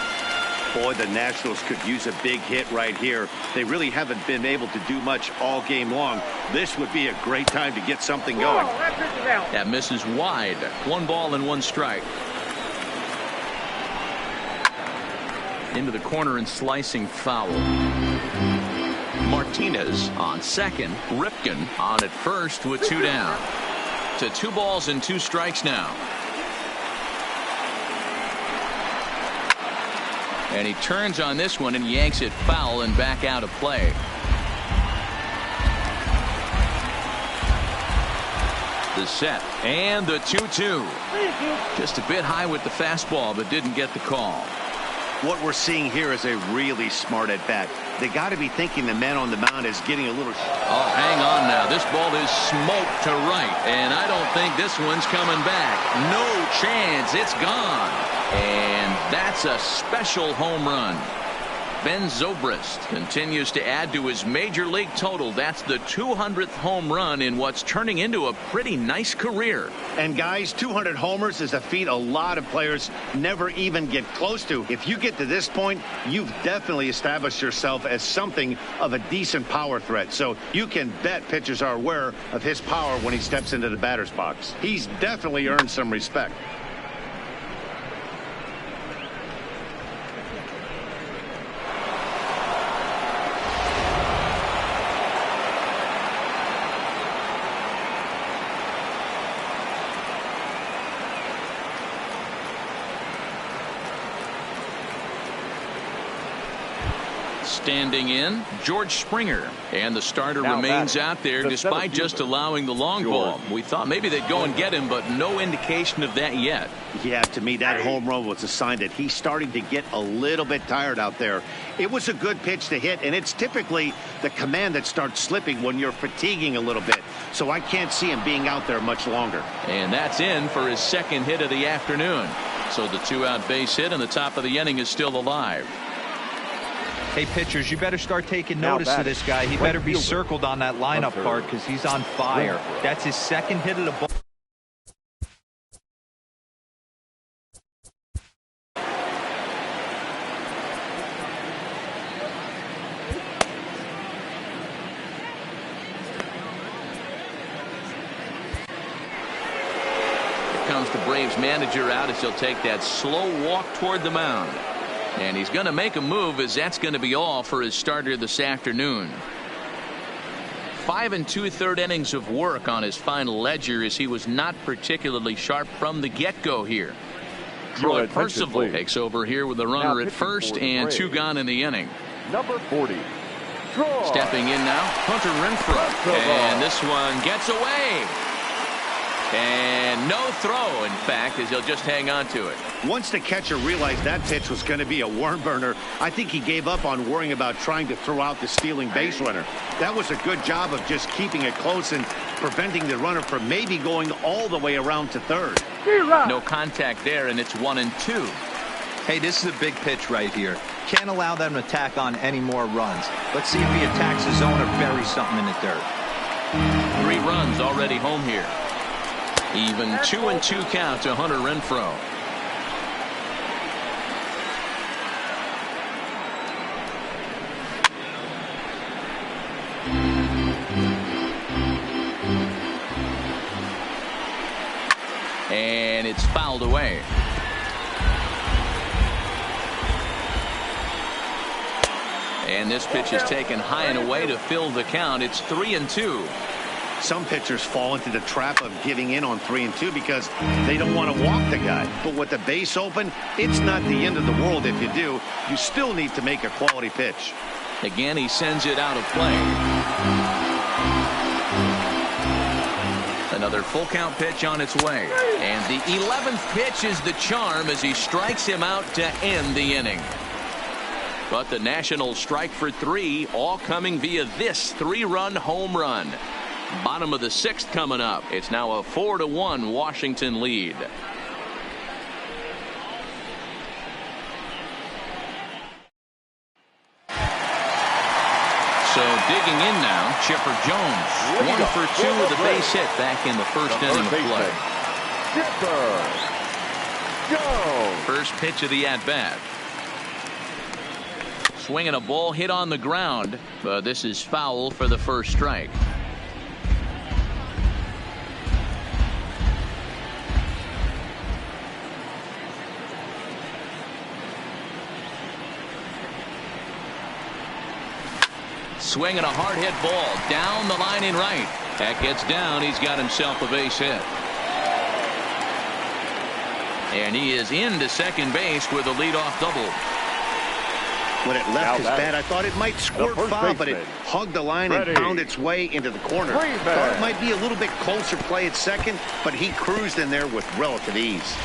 Boy, the Nationals could use a big hit right here. They really haven't been able to do much all game long. This would be a great time to get something going. That misses wide. 1 ball and 1 strike. Into the corner and slicing foul. Martinez on second. Ripken on at first with 2 down. To 2 balls and 2 strikes now. And he turns on this one and yanks it foul and back out of play. The set and the 2-2. Just a bit high with the fastball, but didn't get the call. What we're seeing here is a really smart at bat. They got to be thinking the man on the mound is getting a little. Oh, hang on now. This ball is smoked to right, and I don't think this one's coming back. No chance. It's gone. And that's a special home run. Ben Zobrist continues to add to his major league total. That's the 200th home run in what's turning into a pretty nice career. And guys, 200 homers is a feat a lot of players never even get close to. If you get to this point, you've definitely established yourself as something of a decent power threat. So you can bet pitchers are aware of his power when he steps into the batter's box. He's definitely earned some respect. Standing in, George Springer. And the starter remains out there despite just allowing the long ball. We thought maybe they'd go and get him, but no indication of that yet. Yeah, to me, that home run was a sign that he's starting to get a little bit tired out there. It was a good pitch to hit, and it's typically the command that starts slipping when you're fatiguing a little bit. So I can't see him being out there much longer. And that's in for his second hit of the afternoon. So the 2-out base hit, and the top of the inning is still alive. Hey, pitchers, you better start taking notice of this guy. He better be circled on that lineup part because he's on fire. That's his second hit of the ball. Here comes the Braves manager out as he'll take that slow walk toward the mound. And he's going to make a move, as that's going to be all for his starter this afternoon. 5 2/3 innings of work on his final ledger, as he was not particularly sharp from the get-go here. Troy Percival takes over here with a runner at first and 2 gone in the inning. Number 40. Stepping in now, Hunter Renfroe. And this one gets away. And no throw, in fact, as he'll just hang on to it. Once the catcher realized that pitch was going to be a worm burner, I think he gave up on worrying about trying to throw out the stealing base runner. That was a good job of just keeping it close and preventing the runner from maybe going all the way around to third. No contact there, and it's 1-2. Hey, this is a big pitch right here. Can't allow them to tack on any more runs. Let's see if he attacks the zone or buries something in the dirt. 3 runs already home here. Even 2-2 count to Hunter Renfroe. And it's fouled away. And this pitch is taken high and away to fill the count. It's 3-2. Some pitchers fall into the trap of giving in on 3-2 because they don't want to walk the guy. But with the base open, it's not the end of the world if you do. You still need to make a quality pitch. Again, he sends it out of play. Another full count pitch on its way. And the 11th pitch is the charm as he strikes him out to end the inning. But the Nationals strike for 3, all coming via this 3-run home run. Bottom of the 6th coming up. It's now a 4-1 Washington lead. So digging in now, Chipper Jones. 1 for 2 with a base hit back in the first inning of play. Chipper Jones. First pitch of the at-bat. Swinging a ball hit on the ground, but this is foul for the first strike. Swinging a hard hit ball down the line in right. That gets down. He's got himself a base hit. And he is into second base with a leadoff double. When it left his bat, I thought it might squirt foul, but it hugged the line and found its way into the corner. Thought it might be a little bit closer play at second, but he cruised in there with relative ease.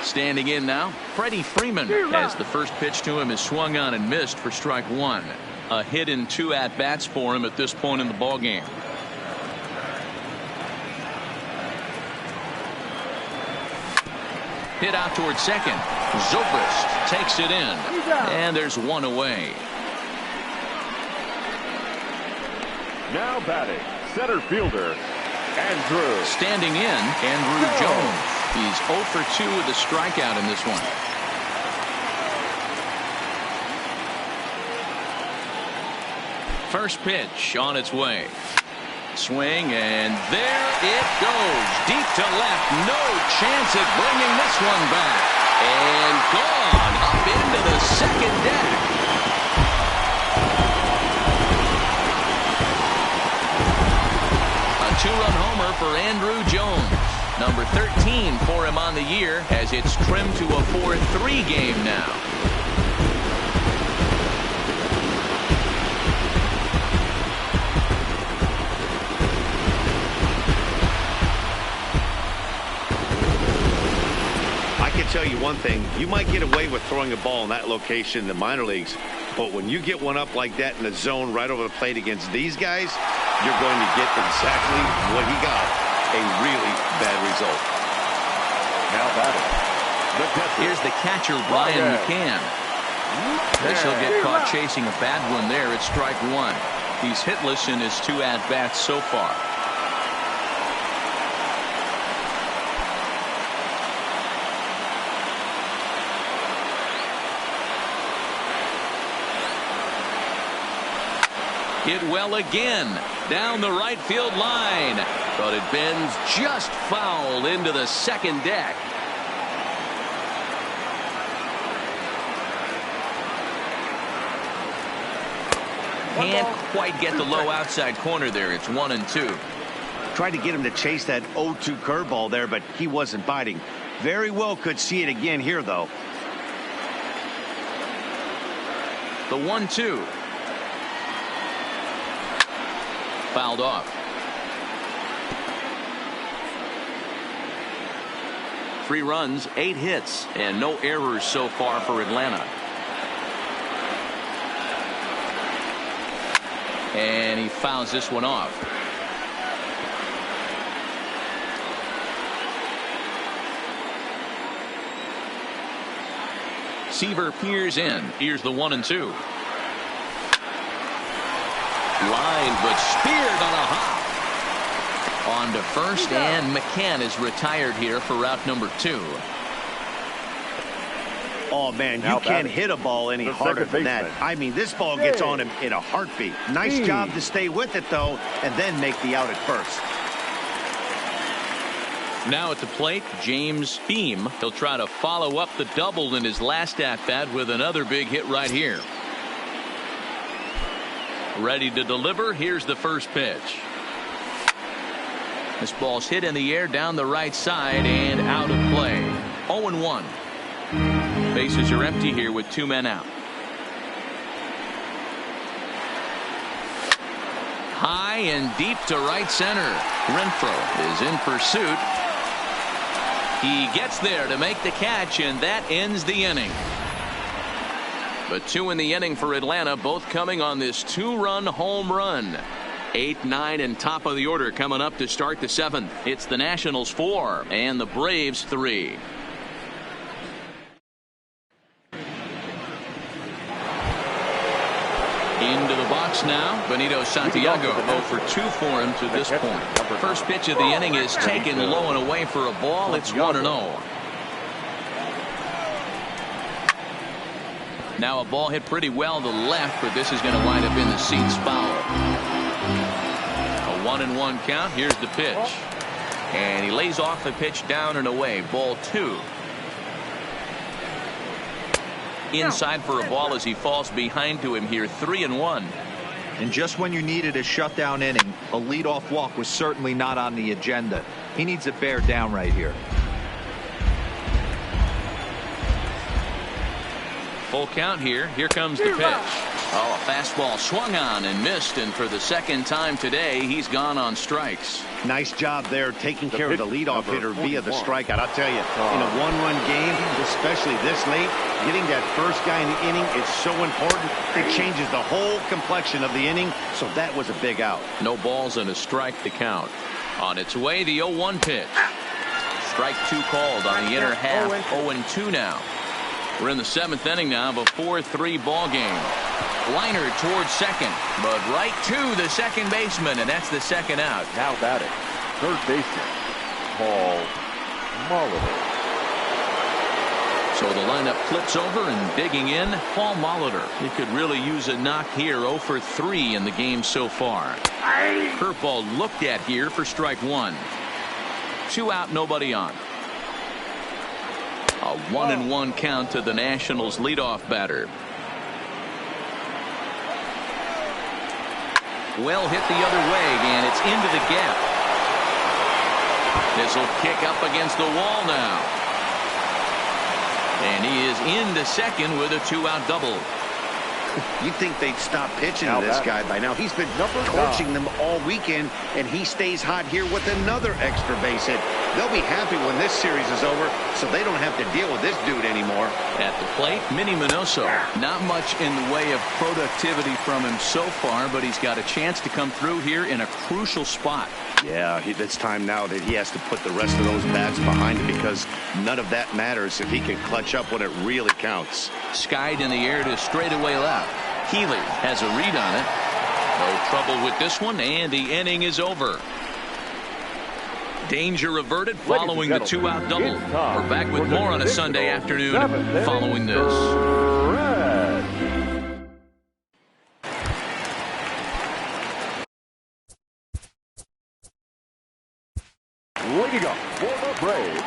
Standing in now, Freddie Freeman, as the first pitch to him is swung on and missed for strike 1. A hit in 2 at-bats for him at this point in the ballgame. Hit out towards second. Zobrist takes it in. And there's 1 away. Now batting, center fielder, Andrew. Standing in, Andrew Jones. He's 0 for 2 with a strikeout in this one. First pitch on its way. Swing, and there it goes. Deep to left. No chance at bringing this one back. And gone up into the second deck. A 2-run homer for Andrew Jones. Number 13 for him on the year as it's trimmed to a 4-3 game now. Tell you one thing, you might get away with throwing a ball in that location in the minor leagues, but when you get one up like that in the zone right over the plate against these guys, you're going to get exactly what he got, a really bad result. Now batting, here's the catcher, Brian McCann. Guess he'll get caught chasing a bad one there at strike 1. He's hitless in his 2 at-bats so far. Hit well again down the right field line, but it bends just foul into the second deck. Can't quite get the low outside corner there. It's 1-2. Tried to get him to chase that 0-2 curveball there, but he wasn't biting. Very well could see it again here, though. The 1-2. Fouled off. 3 runs, 8 hits, and no errors so far for Atlanta. And he fouls this one off. Seaver peers in. Here's the 1-2. Line, but speared on a hop. On to first, and McCann is retired here for route number 2. Oh, man, you can't hit a ball any harder than that. I mean, this ball gets on him in a heartbeat. Nice job to stay with it, though, and then make the out at first. Now at the plate, James Beam. He'll try to follow up the double in his last at-bat with another big hit right here. Ready to deliver. Here's the first pitch. This ball's hit in the air down the right side and out of play. 0-1. Bases are empty here with 2 men out. High and deep to right center. Renfroe is in pursuit. He gets there to make the catch, and that ends the inning. But 2 in the inning for Atlanta, both coming on this 2-run home run. 8, 9, and top of the order coming up to start the 7th. It's the Nationals 4 and the Braves 3. Into the box now, Benito Santiago. 0 for 2 for him to this point. First pitch of the inning is taken low and away for a ball. It's 1-0. Now a ball hit pretty well to left, but this is going to wind up in the seats foul. A 1-1 count. Here's the pitch. And he lays off the pitch down and away. Ball 2. Inside for a ball as he falls behind to him here. 3-1. And just when you needed a shutdown inning, a leadoff walk was certainly not on the agenda. He needs to bear down right here. Full count here. Here comes the pitch. Oh, a fastball swung on and missed, and for the second time today, he's gone on strikes. Nice job there taking care of the leadoff hitter via the strikeout. I'll tell you, in a 1-run game, especially this late, getting that first guy in the inning is so important. It changes the whole complexion of the inning, so that was a big out. No balls and a strike to count. On its way, the 0-1 pitch. Strike 2 called on the inner half. 0-2 now. We're in the 7th inning now of a 4-3 ball game. Liner towards second, but right to the second baseman, and that's the second out. Now batting, third baseman, Paul Molitor. So the lineup flips over and digging in, Paul Molitor. He could really use a knock here. 0 for 3 in the game so far. Curveball looked at here for strike 1. 2 out, nobody on. A 1-1 count to the Nationals leadoff batter. Well hit the other way, and it's into the gap. This will kick up against the wall now. And he is into second with a 2-out double. You'd think they'd stop pitching to this guy by now. He's been torching them all weekend, and he stays hot here with another extra base hit. They'll be happy when this series is over, so they don't have to deal with this dude anymore. At the plate, Minnie Minoso. Not much in the way of productivity from him so far, but he's got a chance to come through here in a crucial spot. Yeah, it's time now that he has to put the rest of those bats behind him, because none of that matters if he can clutch up when it really counts. Skied in the air to straightaway left. Healy has a read on it. No trouble with this one, and the inning is over. Danger averted following the 2-out double. We're back with more on a Sunday afternoon following this. Leading up for the Braves,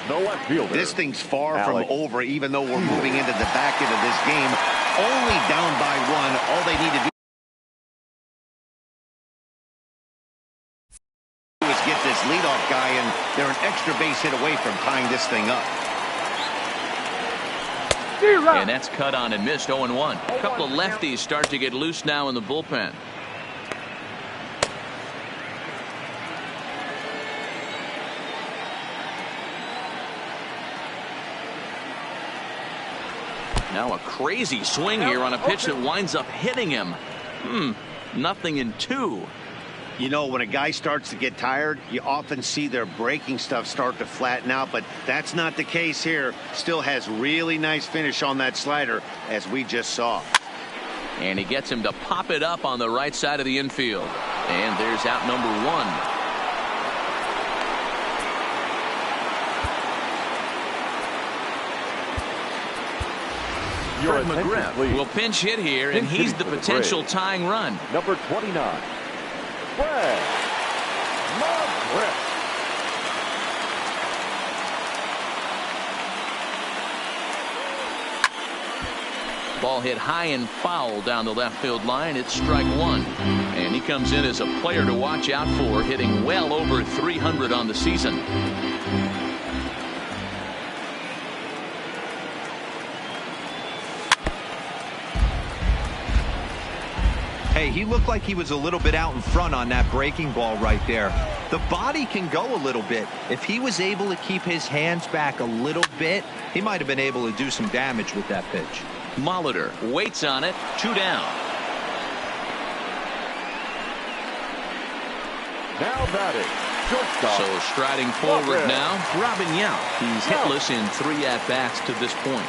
the left fielder. This thing's far from over, even though we're moving into the back end of this game. Only down by 1. All they need to do is get this leadoff guy, and they're an extra base hit away from tying this thing up. And that's cut on and missed. 0-1. A couple of lefties start to get loose now in the bullpen. Now a crazy swing here on a pitch that winds up hitting him. Nothing in 2. You know, when a guy starts to get tired, you often see their breaking stuff start to flatten out, but that's not the case here. Still has really nice finish on that slider, as we just saw. And he gets him to pop it up on the right side of the infield. And there's out number 1. Fred McGriff will pinch hit here, and he's the potential tying run. Number 29, Fred McGriff. Ball hit high and foul down the left field line. It's strike 1. And he comes in as a player to watch out for, hitting well over 300 on the season. Hey, he looked like he was a little bit out in front on that breaking ball right there. The body can go a little bit. If he was able to keep his hands back a little bit, he might have been able to do some damage with that pitch. Molitor waits on it. 2 down. Now batting, shortstop. So striding forward now, Robin Yount. He's hitless in 3 at-bats to this point.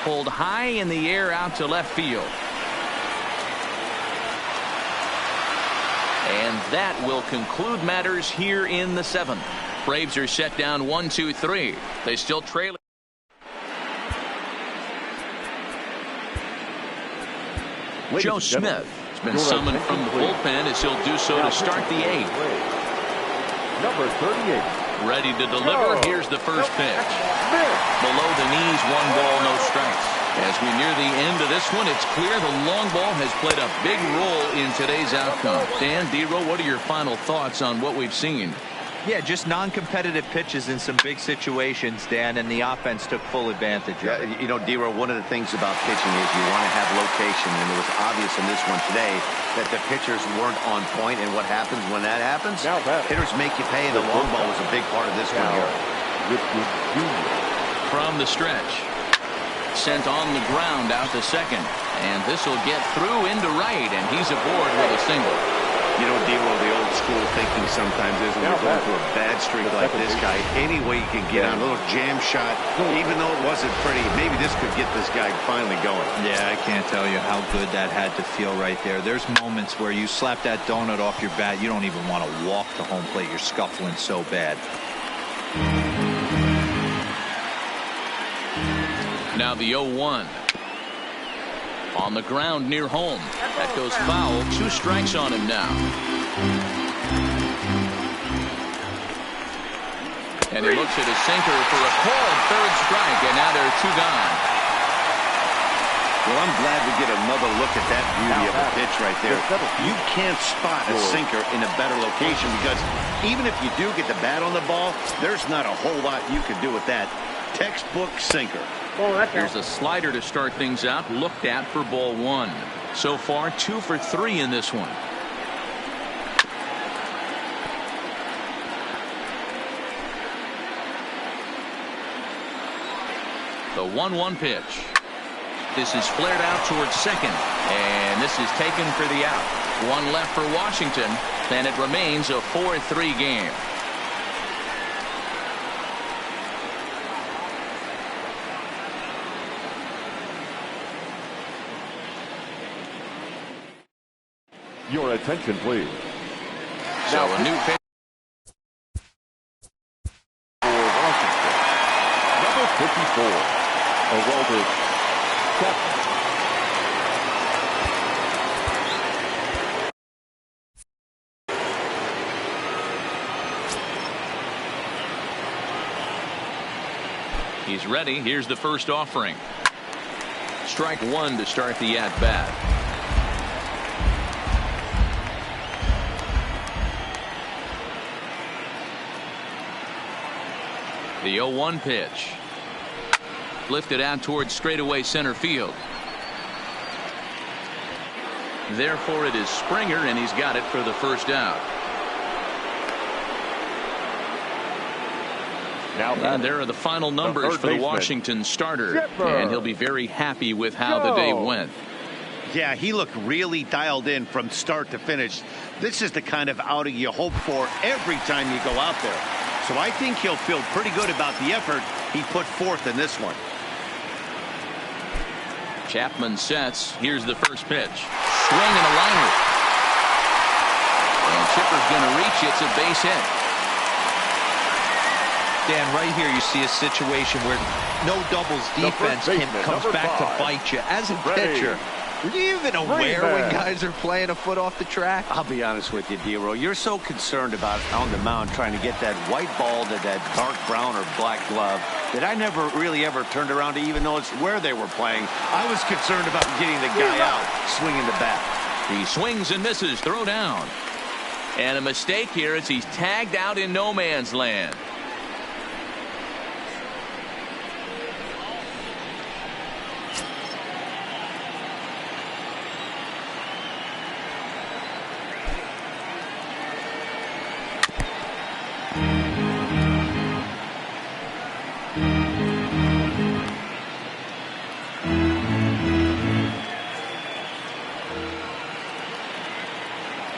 Pulled high in the air out to left field. And that will conclude matters here in the 7th. Braves are set down 1-2-3. They still trail. Joe Smith has been summoned from the bullpen as he'll do so to start the 8th. Number 38. Ready to deliver. Here's the first pitch. Below the knees, 1 ball, no strikes. As we near the end of this one, it's clear the long ball has played a big role in today's outcome. Dan, D-Row, what are your final thoughts on what we've seen? Yeah, just non-competitive pitches in some big situations, Dan, and the offense took full advantage of it. You know, D-Row, one of the things about pitching is you want to have location, and it was obvious in this one today that the pitchers weren't on point, and what happens when that happens? Hitters make you pay, and the long ball was a big part of this one here. From the stretch. Sent on the ground out to second, and this will get through into right, and he's aboard with a single. You know, D-Row, the old school thinking sometimes is when you're going through a bad streak like this guy, any way you can get on a little jam shot, even though it wasn't pretty, maybe this could get this guy finally going. Yeah, I can't tell you how good that had to feel right there. There's moments where you slap that donut off your bat, you don't even want to walk to home plate. You're scuffling so bad. Now the 0-1. On the ground near home. That goes foul. 2 strikes on him now. And he looks at his sinker for a called 3rd strike, and now there are 2 gone. Well, I'm glad we get another look at that beauty of a pitch right there. You can't spot a sinker in a better location because even if you do get the bat on the ball, there's not a whole lot you can do with that. Textbook sinker. Here's a slider to start things out, looked at for ball 1. So far 2 for 3 in this one. The 1-1 pitch. This is flared out towards second, and this is taken for the out. 1 left for Washington, and it remains a 4-3 game. Your attention, please. So a new pitch. For Washington, number 54, Aroldis Chapman. He's ready. Here's the first offering. Strike 1 to start the at-bat. The 0-1 pitch. lifted out towards straightaway center field. Therefore, it is Springer, and he's got it for the first out. And there are the final numbers for the Washington starter, and he'll be very happy with how the day went. Yeah, he looked really dialed in from start to finish. This is the kind of outing you hope for every time you go out there. So I think he'll feel pretty good about the effort he put forth in this one. Chapman sets. Here's the first pitch. Swing and a liner. And Chipper's going to reach. It's a base hit. Dan, right here you see a situation where no doubles defense comes back to bite you. As a pitcher, are you even aware when guys are playing a foot off the track? I'll be honest with you, D-Roll. You're so concerned about on the mound trying to get that white ball to that dark brown or black glove that I never really ever turned around to even notice where they were playing. I was concerned about getting the guy out swinging the bat. He swings and misses. Throw down. And a mistake here as he's tagged out in no man's land.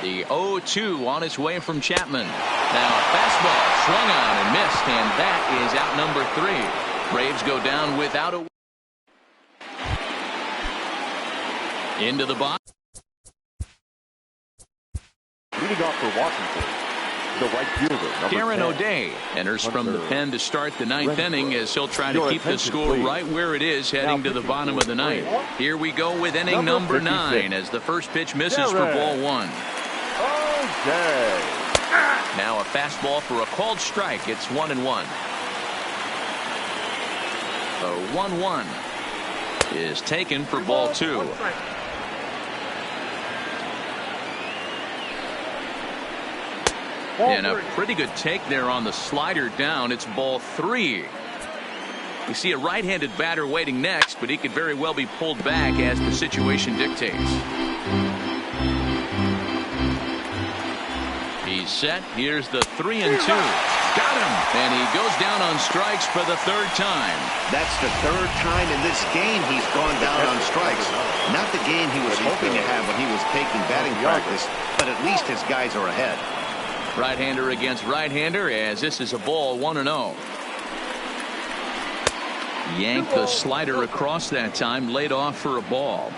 The 0-2 on its way from Chapman. Now a fastball swung on and missed, and that is out number 3. Braves go down without a. Into the box. Leading off for Washington, the right fielder, Darren O'Day enters from the pen to start the 9th inning as he'll try to keep the score right where it is heading to the bottom of the 9th. Here we go with inning number 9 as the first pitch misses for ball 1. Okay. Now a fastball for a called strike. It's 1-1. The 1-1 is taken for ball 2. And a pretty good take there on the slider down. It's ball 3. We see a right-handed batter waiting next, but he could very well be pulled back as the situation dictates. He's set. Here's the 3-2. Got him. And he goes down on strikes for the 3rd time. That's the 3rd time in this game he's gone down on strikes. Not the game he was hoping to have when he was taking batting practice, but at least his guys are ahead. Right-hander against right-hander as this is a ball 1-0. Yanked the slider across that time, laid off for a ball.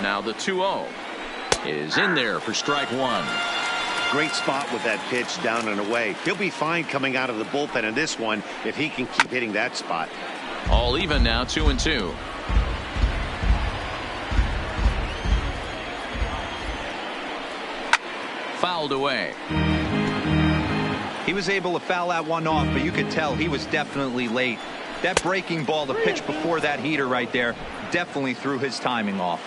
Now the 2-0 is in there for strike 1. Great spot with that pitch down and away. He'll be fine coming out of the bullpen in this one if he can keep hitting that spot. All even now, 2-2. Fouled away. He was able to foul that one off, but you could tell he was definitely late. That breaking ball, the pitch before that heater right there, definitely threw his timing off.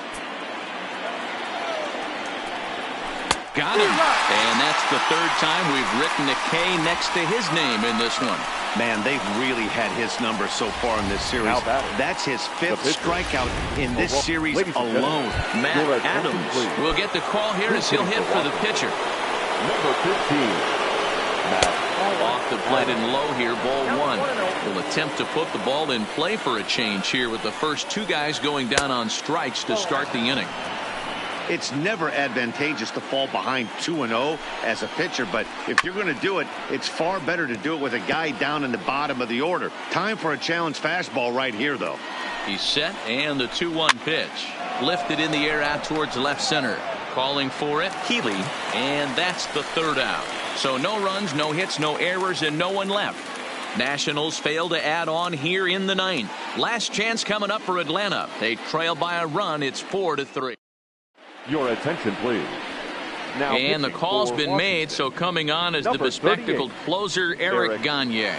Got him. And that's the 3rd time we've written a K next to his name in this one. Man, they've really had his number so far in this series. That's his 5th strikeout in this series alone. Matt Adams will get the call here as he'll hit for the pitcher. Number 15. Off the plate and low here, ball 1. Will attempt to put the ball in play for a change here with the first 2 guys going down on strikes to start the inning. It's never advantageous to fall behind 2-0 as a pitcher, but if you're going to do it, it's far better to do it with a guy down in the bottom of the order. Time for a challenge fastball right here, though. He's set, and the 2-1 pitch. Lifted in the air out towards left center. Calling for it, Healy, and that's the 3rd out. So no runs, no hits, no errors, and no one left. Nationals fail to add on here in the 9th. Last chance coming up for Atlanta. They trail by a run. It's 4-3. Your attention, please. Now and the call's been made, so coming on is the bespectacled closer, Eric Gagne.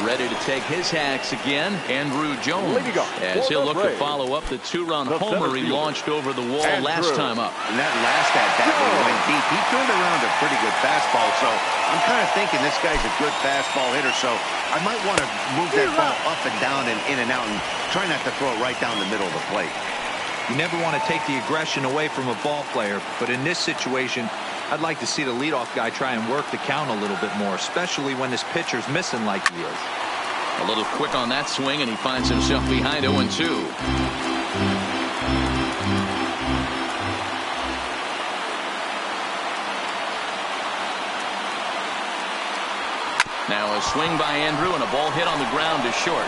Ready to take his hacks again, Andrew Jones, as he'll look to follow up the two-run homer he launched over the wall last time up. And that last at-bat when he went deep, he turned around a pretty good fastball. So I'm kind of thinking this guy's a good fastball hitter. So I might want to move that ball up and down and in and out and try not to throw it right down the middle of the plate. You never want to take the aggression away from a ball player, but in this situation, I'd like to see the leadoff guy try and work the count a little bit more, especially when this pitcher's missing like he is. A little quick on that swing, and he finds himself behind 0-2. Now a swing by Andrew, and a ball hit on the ground is short.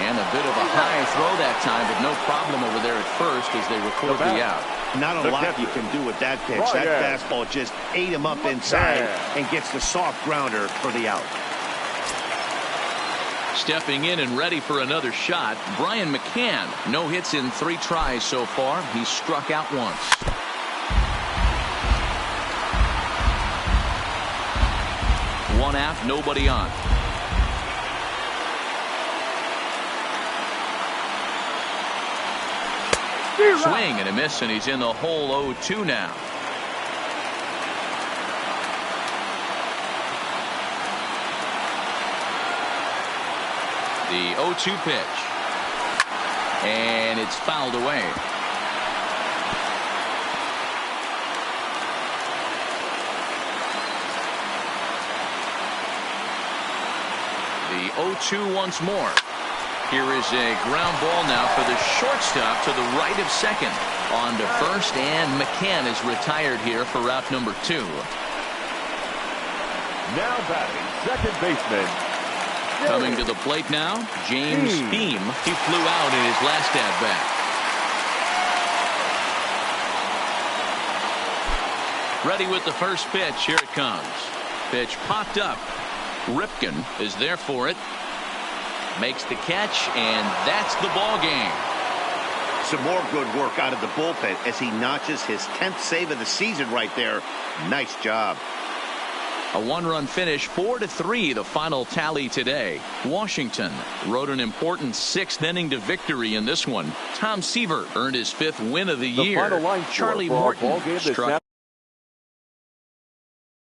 And a bit of a high throw that time, but no problem over there at first as they record the out. Not a lot you can do with that pitch. That fastball just ate him up inside and gets the soft grounder for the out. Stepping in and ready for another shot, Brian McCann. No hits in 3 tries so far. He's struck out once. One out, nobody on. Swing and a miss, and he's in the hole. 0-2 now. The 0-2 pitch, and it's fouled away. The 0-2 once more. Here is a ground ball now for the shortstop to the right of second. On to first, and McCann is retired here for route number 2. Now batting, second baseman. Coming to the plate now, James Beam. He flew out in his last at-bat. Ready with the first pitch. Here it comes. Pitch popped up. Ripken is there for it. Makes the catch, and that's the ball game. Some more good work out of the bullpen as he notches his 10th save of the season right there. Nice job. A 1-run finish, 4-3, the final tally today. Washington rode an important 6th inning to victory in this one. Tom Seaver earned his 5th win of the year. Final line Charlie Morton struck